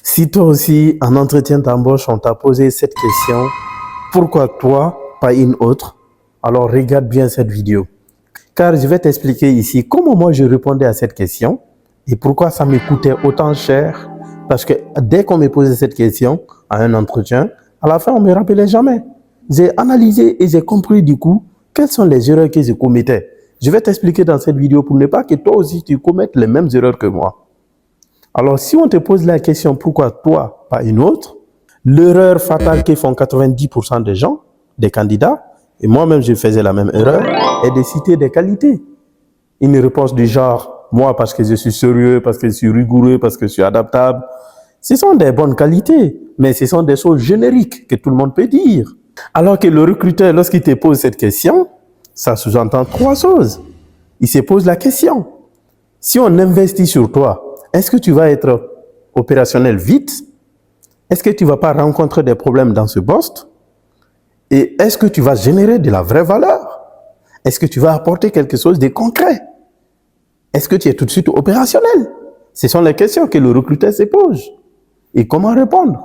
Si toi aussi, en entretien d'embauche, on t'a posé cette question, pourquoi toi, pas une autre? Alors regarde bien cette vidéo. Car je vais t'expliquer ici comment moi je répondais à cette question et pourquoi ça me coûtait autant cher. Parce que dès qu'on me posait cette question à un entretien, à la fin, on ne me rappelait jamais. J'ai analysé et j'ai compris du coup quelles sont les erreurs que je commettais. Je vais t'expliquer dans cette vidéo pour ne pas que toi aussi tu commettes les mêmes erreurs que moi. Alors, si on te pose la question pourquoi toi, pas une autre, l'erreur fatale que font 90% des gens, des candidats, et moi-même je faisais la même erreur, est de citer des qualités. Une réponse du genre, moi parce que je suis sérieux, parce que je suis rigoureux, parce que je suis adaptable. Ce sont des bonnes qualités, mais ce sont des choses génériques que tout le monde peut dire. Alors que le recruteur, lorsqu'il te pose cette question, ça sous-entend trois choses. Il se pose la question, si on investit sur toi, est-ce que tu vas être opérationnel vite? Est-ce que tu ne vas pas rencontrer des problèmes dans ce poste? Et est-ce que tu vas générer de la vraie valeur? Est-ce que tu vas apporter quelque chose de concret? Est-ce que tu es tout de suite opérationnel? Ce sont les questions que le recruteur se pose. Et comment répondre?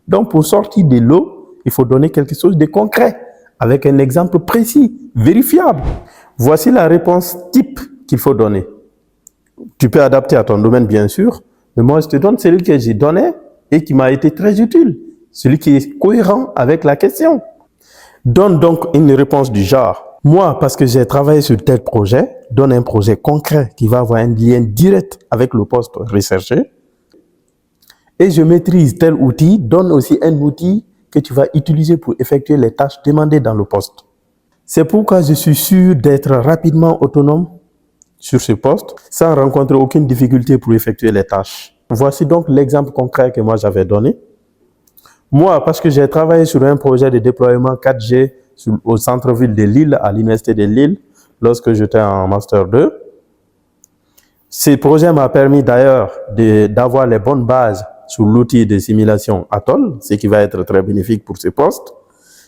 Donc, pour sortir de l'eau, il faut donner quelque chose de concret, avec un exemple précis, vérifiable. Voici la réponse type qu'il faut donner. Tu peux adapter à ton domaine, bien sûr, mais moi, je te donne celui que j'ai donné et qui m'a été très utile, celui qui est cohérent avec la question. Donne donc une réponse du genre, moi, parce que j'ai travaillé sur tel projet, donne un projet concret qui va avoir un lien direct avec le poste recherché. Et je maîtrise tel outil, donne aussi un outil que tu vas utiliser pour effectuer les tâches demandées dans le poste. C'est pourquoi je suis sûr d'être rapidement autonome sur ce poste, sans rencontrer aucune difficulté pour effectuer les tâches. Voici donc l'exemple concret que moi j'avais donné. Moi, parce que j'ai travaillé sur un projet de déploiement 4G au centre-ville de Lille, à l'université de Lille, lorsque j'étais en Master 2. Ce projet m'a permis d'ailleurs d'avoir les bonnes bases sur l'outil de simulation Atoll, ce qui va être très bénéfique pour ce poste.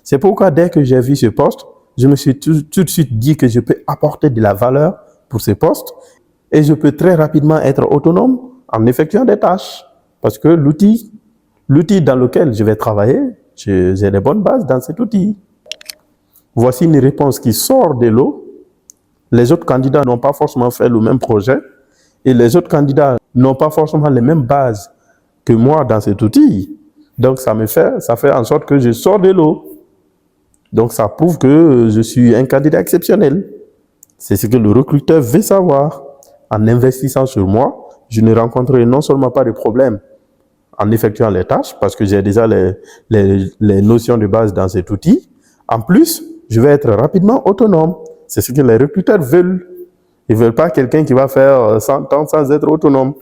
C'est pourquoi dès que j'ai vu ce poste, je me suis tout de suite dit que je peux apporter de la valeur pour ce poste et je peux très rapidement être autonome en effectuant des tâches parce que l'outil dans lequel je vais travailler, j'ai les bonnes bases dans cet outil. Voici une réponse qui sort de l'eau. Les autres candidats n'ont pas forcément fait le même projet et les autres candidats n'ont pas forcément les mêmes bases que moi dans cet outil. Donc ça fait en sorte que je sors de l'eau. Donc ça prouve que je suis un candidat exceptionnel. C'est ce que le recruteur veut savoir. En investissant sur moi, je ne rencontrerai non seulement pas de problèmes en effectuant les tâches, parce que j'ai déjà les notions de base dans cet outil. En plus, je vais être rapidement autonome. C'est ce que les recruteurs veulent. Ils ne veulent pas quelqu'un qui va faire 100 ans sans être autonome.